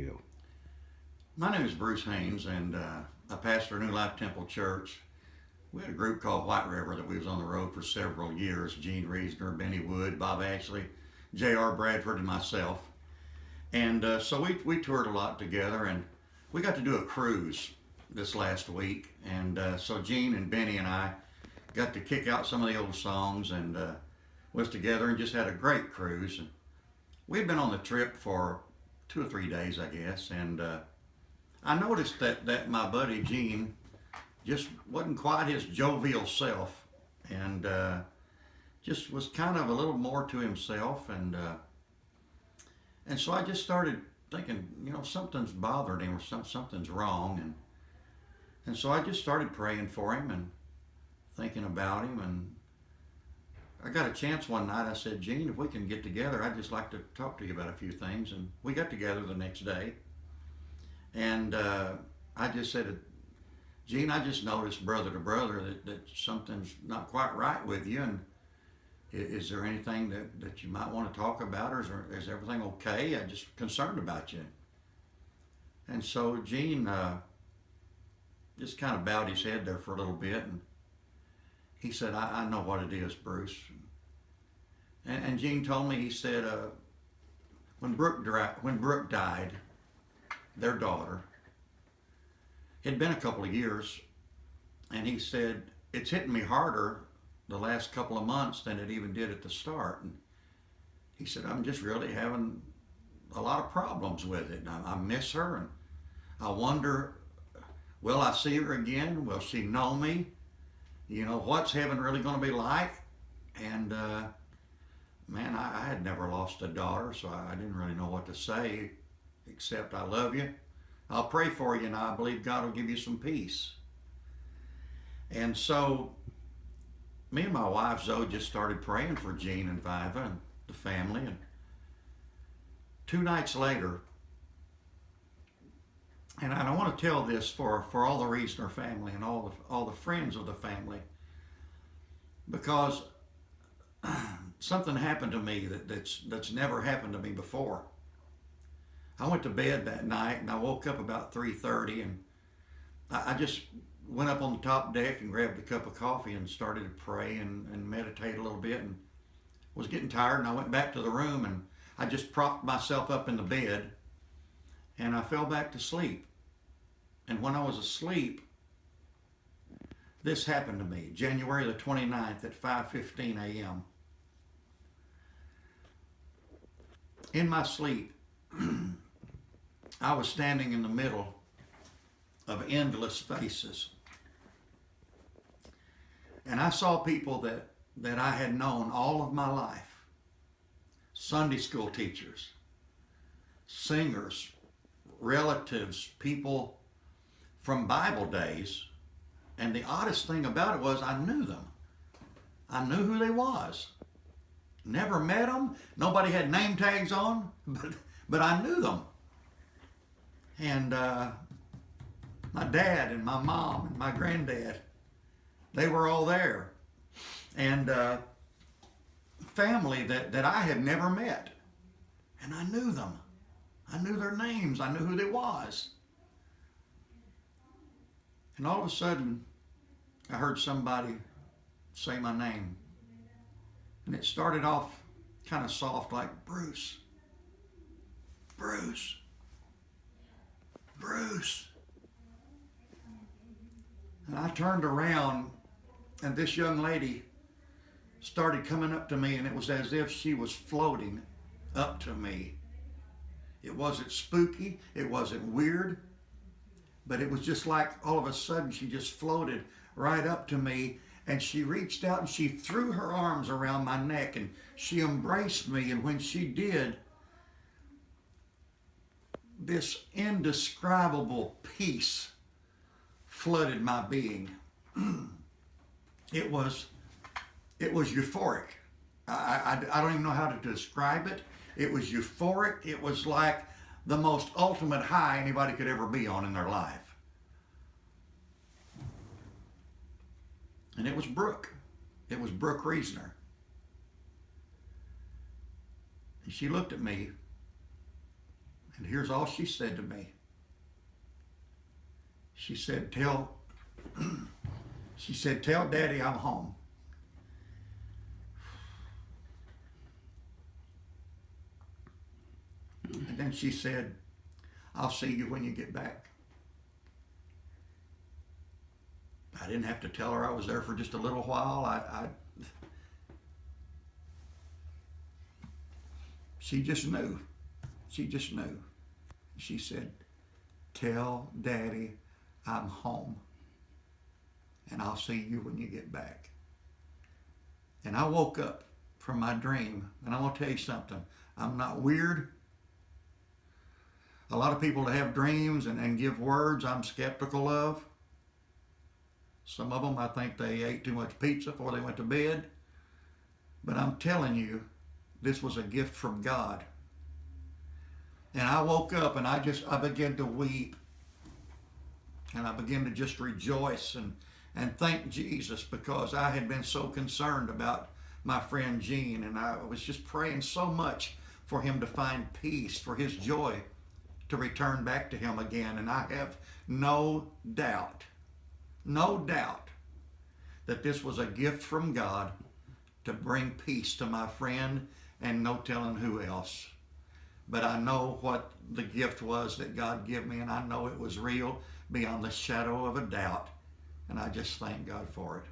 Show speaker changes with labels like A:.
A: tell.
B: My name is Bruce Haynes, and I pastor New Life Temple Church. We had a group called White River that we was on the road for several years. Gene Reesner, Benny Wood, Bob Ashley, J.R. Bradford, and myself. And so we toured a lot together, and we got to do a cruise this last week. And so Gene and Benny and I got to kick out some of the old songs and was together and just had a great cruise. And we'd been on the trip for 2 or 3 days, I guess, and I noticed that my buddy Gene just wasn't quite his jovial self, and just was kind of a little more to himself, and so I just started thinking, something's bothered him, or something's wrong, and so I just started praying for him and thinking about him, and I got a chance one night. I said, Gene, if we can get together, I'd just like to talk to you about a few things, and we got together the next day, and I just said, Gene, I just noticed brother to brother that something's not quite right with you, and is there anything that you might want to talk about, or is everything okay? I'm just concerned about you. And so Gene just kind of bowed his head there for a little bit, and he said, I know what it is, Bruce. And Gene told me, he said, when Brooke died, their daughter, it'd been a couple of years, and he said, it's hitting me harder the last couple of months than it even did at the start. And he said, I'm just really having a lot of problems with it. And I miss her, and I wonder, will I see her again? Will she know me? What's heaven really going to be like? And man, I had never lost a daughter, so I didn't really know what to say, except I love you. I'll pray for you, and I believe God will give you some peace. And so me and my wife Zoe just started praying for Gene and Viva and the family. And 2 nights later, and I want to tell this for all the Reesner family and all the friends of the family, because something happened to me that's never happened to me before. I went to bed that night, and I woke up about 3:30, and I just went up on the top deck and grabbed a cup of coffee and started to pray and meditate a little bit, and was getting tired, and I went back to the room, and I just propped myself up in the bed, and I fell back to sleep. And when I was asleep, this happened to me, January the 29th at 5:15 a.m. In my sleep, I was standing in the middle of endless faces. And I saw people that I had known all of my life. Sunday school teachers, singers, relatives, people from Bible days. And the oddest thing about it was I knew them. I knew who they was. Never met them. Nobody had name tags on, but I knew them. And my dad and my mom and my granddad, they were all there. And family that I had never met. And I knew them. I knew their names. I knew who they was. And all of a sudden, I heard somebody say my name. And it started off kind of soft, like, Bruce. Bruce. Bruce. And I turned around, and this young lady started coming up to me, and it was as if she was floating up to me. It wasn't spooky, it wasn't weird, but it was just like all of a sudden she just floated right up to me, and she reached out and she threw her arms around my neck and she embraced me, and when she did, this indescribable peace flooded my being. It was euphoric. I don't even know how to describe it. It was euphoric. It was like the most ultimate high anybody could ever be on in their life. And it was Brooke. It was Brooke Reesner. And she looked at me And here's all she said to me. She said, tell Daddy I'm home. And then she said, I'll see you when you get back. I didn't have to tell her I was there for just a little while. She just knew. She just knew. She said, tell Daddy I'm home. And I'll see you when you get back. And I woke up from my dream. And I want to tell you something. I'm not weird. A lot of people that have dreams and give words I'm skeptical of. Some of them, I think they ate too much pizza before they went to bed. But I'm telling you, this was a gift from God. And I woke up and I began to weep. And I began to just rejoice and thank Jesus, because I had been so concerned about my friend Gene. And I was just praying so much for him to find peace, for his joy to return back to him again. And I have no doubt that this was a gift from God to bring peace to my friend, and no telling who else. But I know what the gift was that God gave me, and I know it was real beyond the shadow of a doubt. And I just thank God for it.